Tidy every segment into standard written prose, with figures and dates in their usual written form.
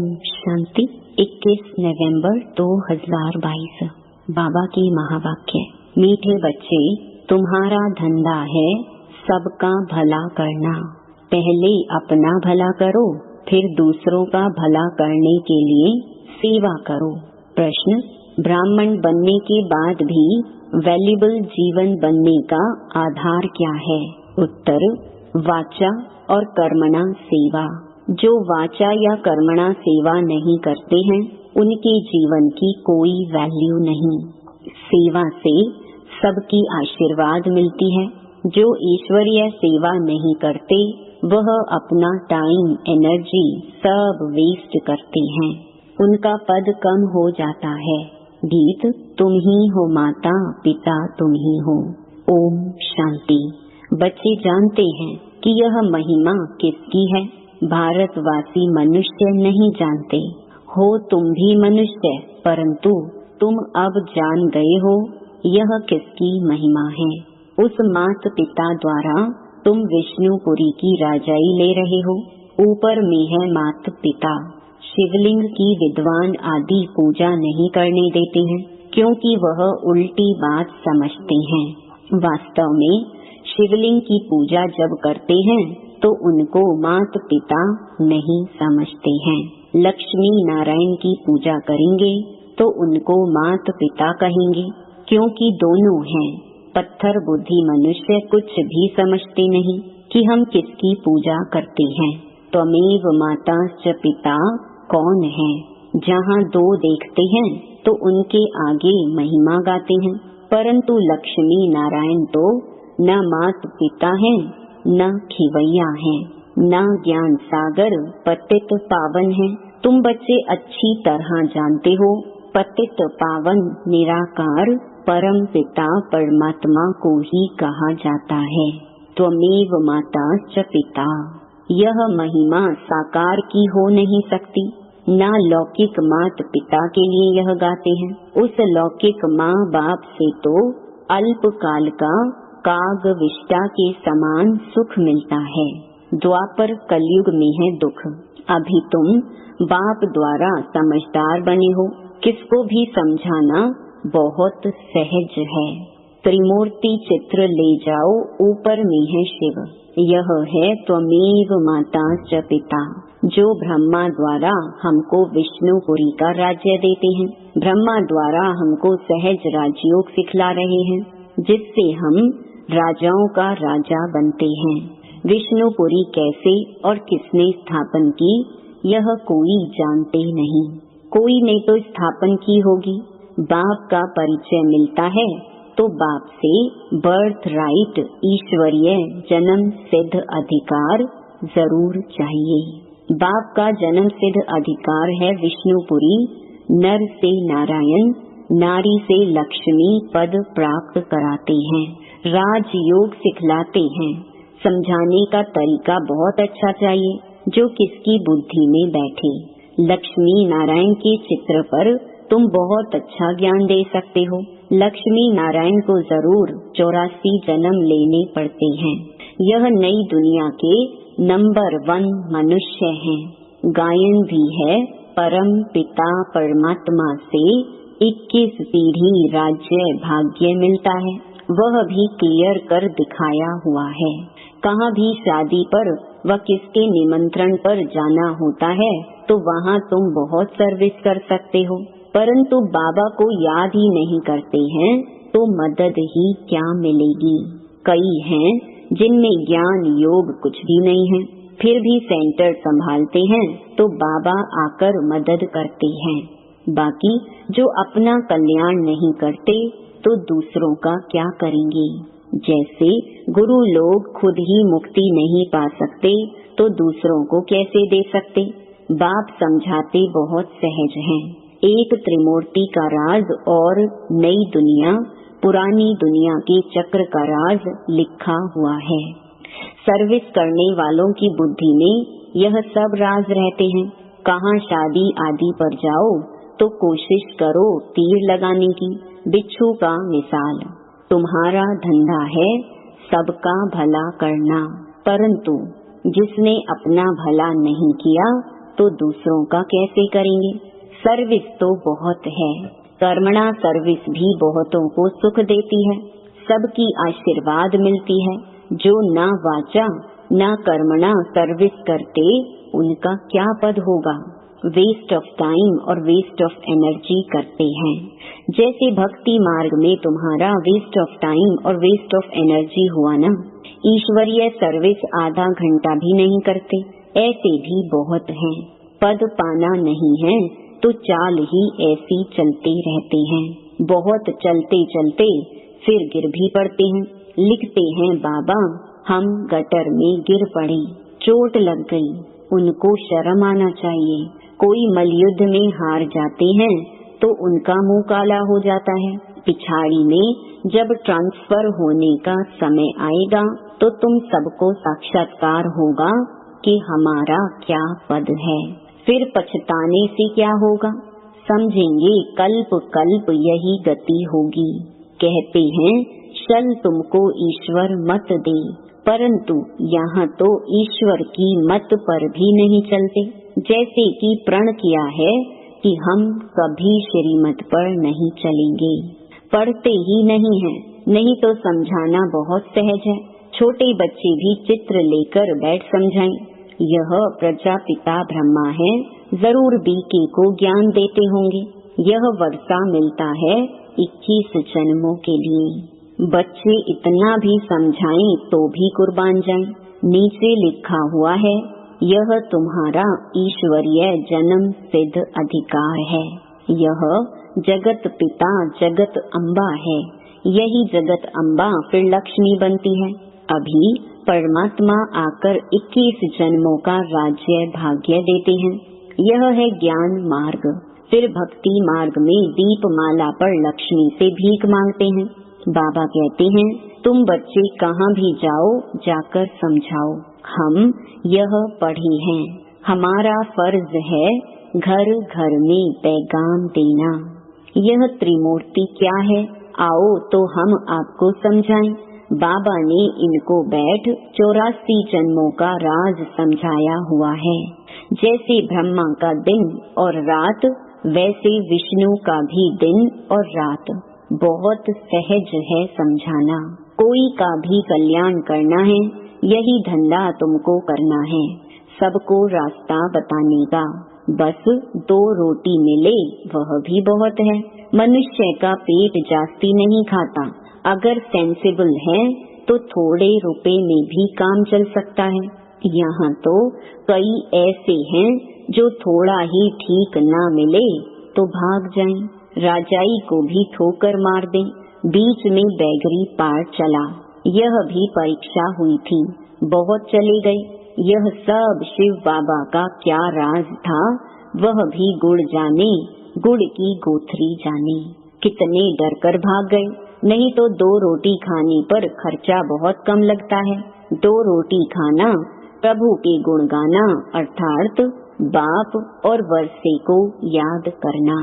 ओम शांति। 21 नवंबर 2022। बाबा की महावाक्य। मीठे बच्चे, तुम्हारा धंधा है सबका भला करना। पहले अपना भला करो, फिर दूसरों का भला करने के लिए सेवा करो। प्रश्न: ब्राह्मण बनने के बाद भी वैल्यूएबल जीवन बनने का आधार क्या है? उत्तर: वाचा और कर्मणा सेवा। जो वाचा या कर्मणा सेवा नहीं करते हैं, उनके जीवन की कोई वैल्यू नहीं। सेवा से सबकी आशीर्वाद मिलती है। जो ईश्वरीय सेवा नहीं करते, वह अपना टाइम, एनर्जी सब वेस्ट करते हैं। उनका पद कम हो जाता है। गीत: तुम ही हो माता पिता, तुम ही हो। ओम शांति। बच्चे जानते हैं कि यह महिमा किसकी है। भारतवासी मनुष्य नहीं जानते। हो तुम भी मनुष्य, परंतु तुम अब जान गए हो यह किसकी महिमा है। उस माता पिता द्वारा तुम विष्णुपुरी की राजाई ले रहे हो। ऊपर में है माता पिता। शिवलिंग की विद्वान आदि पूजा नहीं करने देते हैं, क्योंकि वह उल्टी बात समझते हैं। वास्तव में शिवलिंग की पूजा जब करते हैं तो उनको माता पिता नहीं समझते हैं। लक्ष्मी नारायण की पूजा करेंगे तो उनको माता पिता कहेंगे, क्योंकि दोनों हैं। पत्थर बुद्धि मनुष्य कुछ भी समझते नहीं कि हम किसकी पूजा करते हैं। त्वमेव माता च पिता कौन है? जहाँ दो देखते हैं तो उनके आगे महिमा गाते हैं, परंतु लक्ष्मी नारायण तो न माता पिता हैं, न खिवैया है, न ज्ञान सागर पतित पावन है। तुम बच्चे अच्छी तरह जानते हो, पतित पावन निराकार परम पिता परमात्मा को ही कहा जाता है। त्वमेव माता च पिता। यह महिमा साकार की हो नहीं सकती। न लौकिक माता पिता के लिए यह गाते हैं। उस लौकिक माँ बाप से तो अल्प काल का काग विष्टा के समान सुख मिलता है। द्वापर कलयुग में है दुख। अभी तुम बाप द्वारा समझदार बने हो। किसको भी समझाना बहुत सहज है। त्रिमूर्ति चित्र ले जाओ, ऊपर में है शिव। यह है त्वमेव माता च पिता, जो ब्रह्मा द्वारा हमको विष्णुपुरी का राज्य देते हैं। ब्रह्मा द्वारा हमको सहज राजयोग सिखला रहे हैं, जिससे हम राजाओं का राजा बनते हैं। विष्णुपुरी कैसे और किसने स्थापन की, यह कोई जानते नहीं। कोई ने तो स्थापन की होगी। बाप का परिचय मिलता है तो बाप से बर्थ राइट, ईश्वरीय जन्म सिद्ध अधिकार जरूर चाहिए। बाप का जन्म सिद्ध अधिकार है विष्णुपुरी। नर से नारायण, नारी से लक्ष्मी पद प्राप्त कराते हैं। राजयोग सिखलाते हैं। समझाने का तरीका बहुत अच्छा चाहिए, जो किसकी बुद्धि में बैठे। लक्ष्मी नारायण के चित्र पर तुम बहुत अच्छा ज्ञान दे सकते हो। लक्ष्मी नारायण को जरूर 84 जन्म लेने पड़ते हैं। यह नई दुनिया के नंबर 1 मनुष्य हैं। गायन भी है परम पिता परमात्मा से 21 पीढ़ी राज्य भाग्य मिलता है। वह भी क्लियर कर दिखाया हुआ है। कहाँ भी शादी पर व किसके निमंत्रण पर जाना होता है तो वहाँ तुम बहुत सर्विस कर सकते हो, परंतु बाबा को याद ही नहीं करते हैं तो मदद ही क्या मिलेगी। कई हैं जिनमें ज्ञान योग कुछ भी नहीं है, फिर भी सेंटर संभालते हैं तो बाबा आकर मदद करते हैं। बाकी जो अपना कल्याण नहीं करते तो दूसरों का क्या करेंगे। जैसे गुरु लोग खुद ही मुक्ति नहीं पा सकते तो दूसरों को कैसे दे सकते। बाप समझाते बहुत सहज हैं। एक त्रिमूर्ति का राज और नई दुनिया, पुरानी दुनिया के चक्र का राज लिखा हुआ है। सर्विस करने वालों की बुद्धि में यह सब राज रहते हैं। कहाँ शादी आदि पर जाओ तो कोशिश करो तीर लगाने की। बिच्छू का मिसाल। तुम्हारा धंधा है सबका भला करना, परंतु जिसने अपना भला नहीं किया तो दूसरों का कैसे करेंगे। सर्विस तो बहुत है, कर्मणा सर्विस भी बहुतों को सुख देती है, सबकी आशीर्वाद मिलती है। जो ना वाचा ना कर्मणा सर्विस करते उनका क्या पद होगा। वेस्ट ऑफ टाइम और वेस्ट ऑफ एनर्जी करते हैं। जैसे भक्ति मार्ग में तुम्हारा वेस्ट ऑफ टाइम और वेस्ट ऑफ एनर्जी हुआ ना, ईश्वरीय सर्विस आधा घंटा भी नहीं करते, ऐसे भी बहुत हैं। पद पाना नहीं है तो चाल ही ऐसी चलते रहते हैं। बहुत चलते चलते फिर गिर भी पड़ते हैं। लिखते हैं बाबा हम गटर में गिर पड़े, चोट लग गई, उनको शर्म आना चाहिए। कोई मलयुद्ध में हार जाते हैं तो उनका मुंह काला हो जाता है। पिछाड़ी में जब ट्रांसफर होने का समय आएगा तो तुम सबको साक्षात्कार होगा कि हमारा क्या पद है। फिर पछताने से क्या होगा, समझेंगे कल्प कल्प यही गति होगी। कहते हैं चल तुमको ईश्वर मत दे, परंतु यहाँ तो ईश्वर की मत पर भी नहीं चलते। जैसे कि प्रण किया है कि हम कभी श्रीमत पर नहीं चलेंगे, पढ़ते ही नहीं हैं, नहीं तो समझाना बहुत सहज है। छोटे बच्चे भी चित्र लेकर बैठ समझाएं। यह प्रजापिता ब्रह्मा है, जरूर बीके को ज्ञान देते होंगे। यह वर्षा मिलता है 21 जन्मों के लिए। बच्चे इतना भी समझाएं तो भी कुर्बान जाएं। नीचे लिखा हुआ है यह तुम्हारा ईश्वरीय जन्म सिद्ध अधिकार है। यह जगत पिता जगत अम्बा है, यही जगत अम्बा फिर लक्ष्मी बनती है। अभी परमात्मा आकर 21 जन्मों का राज्य भाग्य देते हैं। यह है ज्ञान मार्ग। फिर भक्ति मार्ग में दीपमाला पर लक्ष्मी से भीख मांगते हैं। बाबा कहते हैं तुम बच्चे कहाँ भी जाओ जाकर समझाओ। हम यह पढ़े हैं, हमारा फर्ज है घर घर में पैगाम देना। यह त्रिमूर्ति क्या है, आओ तो हम आपको समझाएं। बाबा ने इनको बैठ 84 जन्मों का राज समझाया हुआ है। जैसे ब्रह्मा का दिन और रात, वैसे विष्णु का भी दिन और रात। बहुत सहज है समझाना। कोई का भी कल्याण करना है, यही धंधा तुमको करना है। सबको रास्ता बताने का। बस 2 रोटी मिले वह भी बहुत है। मनुष्य का पेट जास्ती नहीं खाता। अगर सेंसिबल है तो थोड़े रुपए में भी काम चल सकता है। यहाँ तो कई ऐसे हैं जो थोड़ा ही ठीक ना मिले तो भाग जाएं, राजाई को भी ठोकर मार दें। बीच में बैगरी पार चला, यह भी परीक्षा हुई थी, बहुत चले गए। यह सब शिव बाबा का क्या राज था वह भी गुड़ जाने, गुड़ की गोथरी जाने। कितने डर कर भाग गए, नहीं तो 2 रोटी खाने पर खर्चा बहुत कम लगता है। 2 रोटी खाना, प्रभु के गुण गाना, अर्थात बाप और वर्षे को याद करना।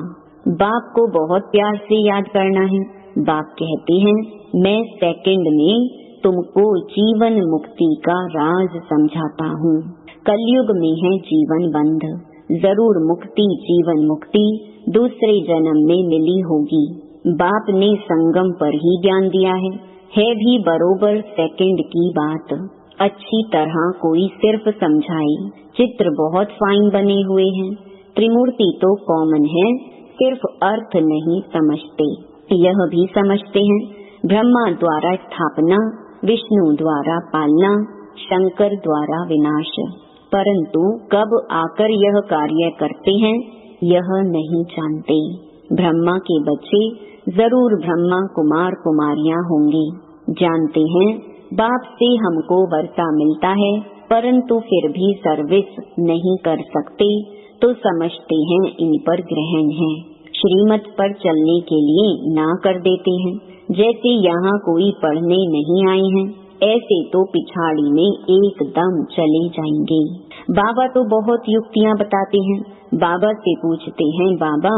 बाप को बहुत प्यार से याद करना है। बाप कहते हैं मैं सेकंड में तुमको जीवन मुक्ति का राज समझाता हूँ। कलयुग में है जीवन बंध, जरूर मुक्ति जीवन मुक्ति दूसरे जन्म में मिली होगी। बाप ने संगम पर ही ज्ञान दिया है भी बरोबर सेकंड की बात। अच्छी तरह कोई सिर्फ समझाए। चित्र बहुत फाइन बने हुए हैं। त्रिमूर्ति तो कॉमन है, सिर्फ अर्थ नहीं समझते। यह भी समझते हैं ब्रह्मा द्वारा स्थापना, विष्णु द्वारा पालना, शंकर द्वारा विनाश, परंतु कब आकर यह कार्य करते हैं यह नहीं जानते। ब्रह्मा के बच्चे जरूर ब्रह्मा कुमार कुमारियां होंगे। जानते हैं बाप से हमको वर्षा मिलता है, परंतु फिर भी सर्विस नहीं कर सकते तो समझते हैं इन पर ग्रहण है। श्रीमत पर चलने के लिए ना कर देते हैं। जैसे यहाँ कोई पढ़ने नहीं आए हैं, ऐसे तो पिछाड़ी में एकदम चले जाएंगे। बाबा तो बहुत युक्तियाँ बताते हैं। बाबा से पूछते हैं बाबा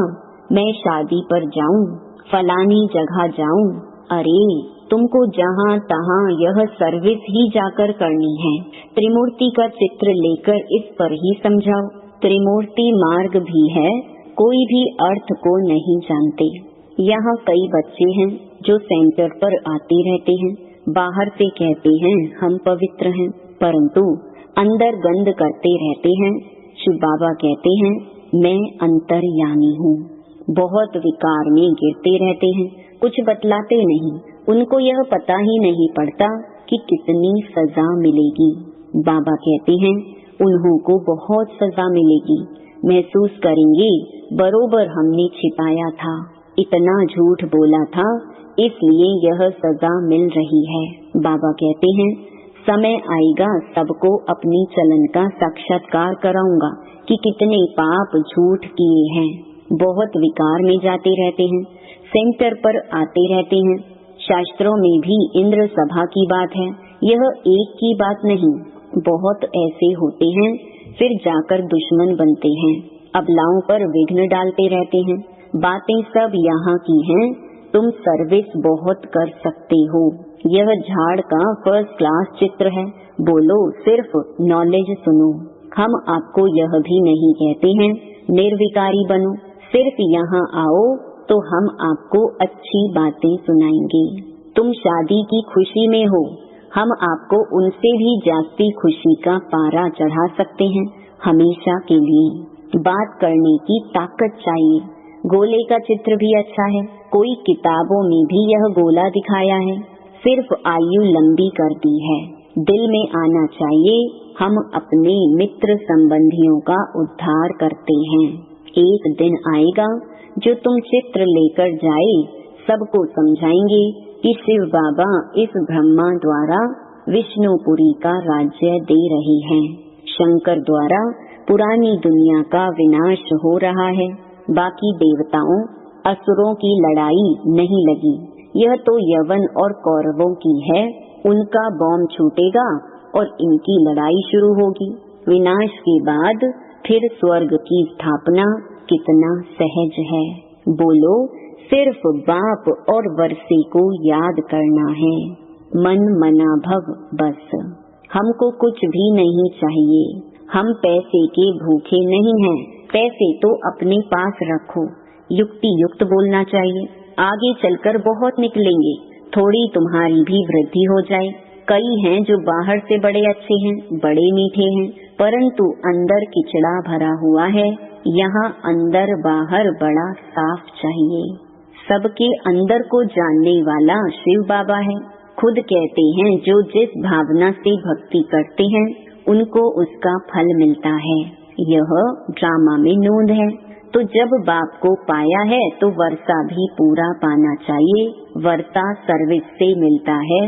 मैं शादी पर जाऊँ, फलानी जगह जाऊँ। अरे तुमको जहाँ तहाँ यह सर्विस ही जाकर करनी है। त्रिमूर्ति का चित्र लेकर इस पर ही समझाओ। त्रिमूर्ति मार्ग भी है, कोई भी अर्थ को नहीं जानते। यहाँ कई बच्चे हैं जो सेंटर पर आते रहते हैं, बाहर से कहते हैं हम पवित्र हैं, परंतु अंदर गंद करते रहते हैं। शिव बाबा कहते हैं मैं अंतर्यामी हूँ। बहुत विकार में गिरते रहते हैं, कुछ बतलाते नहीं। उनको यह पता ही नहीं पड़ता कि कितनी सजा मिलेगी। बाबा कहते हैं उन्हों को बहुत सजा मिलेगी। महसूस करेंगे बरोबर हमने छिपाया था, इतना झूठ बोला था, इसलिए यह सजा मिल रही है। बाबा कहते हैं समय आएगा सबको अपनी चलन का साक्षात्कार कराऊंगा कि कितने पाप झूठ किए हैं। बहुत विकार में जाते रहते हैं, सेंटर पर आते रहते हैं। शास्त्रों में भी इंद्र सभा की बात है, यह एक की बात नहीं। बहुत ऐसे होते हैं, फिर जाकर दुश्मन बनते हैं, अबलाओं पर विघ्न डालते रहते हैं। बातें सब यहाँ की हैं, तुम सर्विस बहुत कर सकते हो। यह झाड़ का फर्स्ट क्लास चित्र है, बोलो सिर्फ नॉलेज सुनो। हम आपको यह भी नहीं कहते हैं निर्विकारी बनो, सिर्फ यहाँ आओ तो हम आपको अच्छी बातें सुनाएंगे। तुम शादी की खुशी में हो, हम आपको उनसे भी जास्ती खुशी का पारा चढ़ा सकते हैं हमेशा के लिए। बात करने की ताकत चाहिए। गोले का चित्र भी अच्छा है, कोई किताबों में भी यह गोला दिखाया है, सिर्फ आयु लंबी कर दी है। दिल में आना चाहिए हम अपने मित्र संबंधियों का उद्धार करते हैं। एक दिन आएगा जो तुम चित्र लेकर जाए, सबको समझाएंगे कि शिव बाबा इस ब्रह्मा द्वारा विष्णुपुरी का राज्य दे रहे हैं। शंकर द्वारा पुरानी दुनिया का विनाश हो रहा है। बाकी देवताओं असुरों की लड़ाई नहीं लगी, यह तो यवन और कौरवों की है। उनका बॉम्ब छूटेगा और इनकी लड़ाई शुरू होगी। विनाश के बाद फिर स्वर्ग की स्थापना कितना सहज है। बोलो सिर्फ बाप और वर्षे को याद करना है। मन मना भव बस। हमको कुछ भी नहीं चाहिए, हम पैसे के भूखे नहीं हैं। पैसे तो अपने पास रखो। युक्ति युक्त बोलना चाहिए, आगे चलकर बहुत निकलेंगे। थोड़ी तुम्हारी भी वृद्धि हो जाए। कई हैं जो बाहर से बड़े अच्छे हैं, बड़े मीठे हैं, परंतु अंदर किचड़ा भरा हुआ है। यहाँ अंदर बाहर बड़ा साफ चाहिए। सबके अंदर को जानने वाला शिव बाबा है। खुद कहते हैं जो जिस भावना से भक्ति करते हैं उनको उसका फल मिलता है। यह ड्रामा में नोंद है। तो जब बाप को पाया है तो वर्षा भी पूरा पाना चाहिए। वर्षा सर्विस से मिलता है,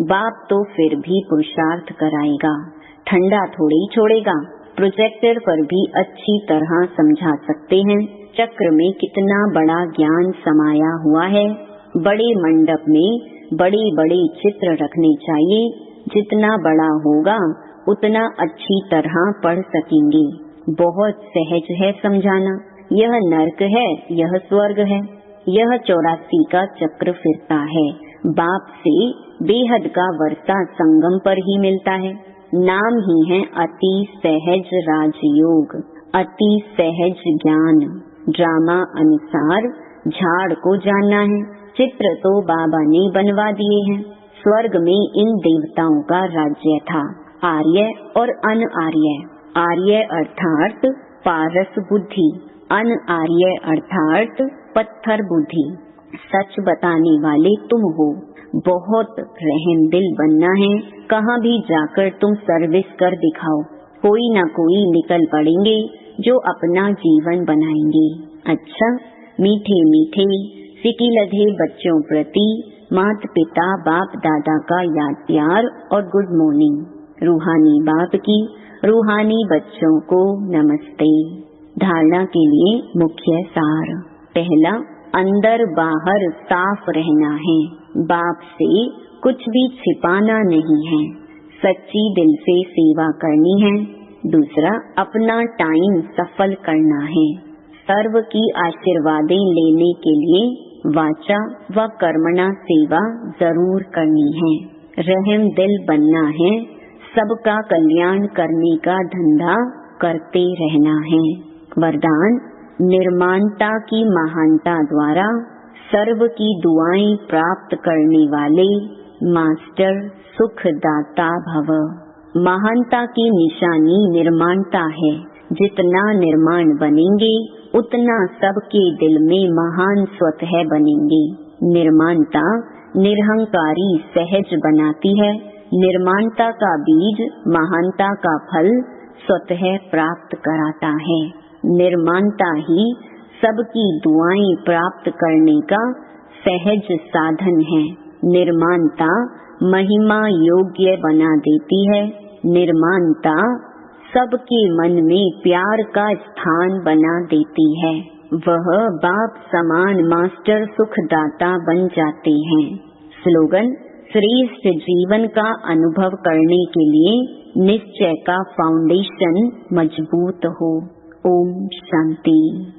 बाप तो फिर भी पुरुषार्थ कराएगा, ठंडा थोड़ी छोड़ेगा। प्रोजेक्टर पर भी अच्छी तरह समझा सकते हैं चक्र में कितना बड़ा ज्ञान समाया हुआ है। बड़े मंडप में बड़े बड़े चित्र रखने चाहिए, जितना बड़ा होगा उतना अच्छी तरह पढ़ सकेंगे। बहुत सहज है समझाना। यह नर्क है, यह स्वर्ग है, यह 84 का चक्र फिरता है। बाप से बेहद का वर्षा संगम पर ही मिलता है। नाम ही है अति सहज राजयोग, अति सहज ज्ञान। ड्रामा अनुसार झाड़ को जानना है। चित्र तो बाबा ने बनवा दिए हैं। स्वर्ग में इन देवताओं का राज्य था, आर्य और अन आर्य। आर्य अर्थात पारस बुद्धि, अन आर्य अर्थात पत्थर बुद्धि। सच बताने वाले तुम हो। बहुत रहम दिल बनना है। कहाँ भी जाकर तुम सर्विस कर दिखाओ, कोई न कोई निकल पड़ेंगे जो अपना जीवन बनाएंगे। अच्छा, मीठे मीठे सिकी लधे बच्चों प्रति माता पिता बाप दादा का याद प्यार और गुड मॉर्निंग। रूहानी बाप की रूहानी बच्चों को नमस्ते। धारणा के लिए मुख्य सार। पहला, अंदर बाहर साफ रहना है। बाप से कुछ भी छिपाना नहीं है। सच्ची दिल से सेवा करनी है। दूसरा, अपना टाइम सफल करना है। सर्व की आशीर्वादें लेने के लिए वाचा व कर्मणा सेवा जरूर करनी है। रहम दिल बनना है। सबका कल्याण करने का धंधा करते रहना है। वरदान, निर्माणता की महानता द्वारा सर्व की दुआएं प्राप्त करने वाले मास्टर सुखदाता भव। महानता की निशानी निर्माणता है। जितना निर्माण बनेंगे उतना सबके दिल में महान स्वतः बनेंगे। निर्माणता निरहंकारी सहज बनाती है। निर्माणता का बीज महानता का फल स्वतः प्राप्त कराता है। निर्माणता ही सबकी दुआएं प्राप्त करने का सहज साधन है। निर्माणता महिमा योग्य बना देती है। निर्माणता सबके मन में प्यार का स्थान बना देती है। वह बाप समान मास्टर सुखदाता बन जाते हैं। स्लोगन, श्रेष्ठ जीवन का अनुभव करने के लिए निश्चय का फाउंडेशन मजबूत हो। ओम शांति।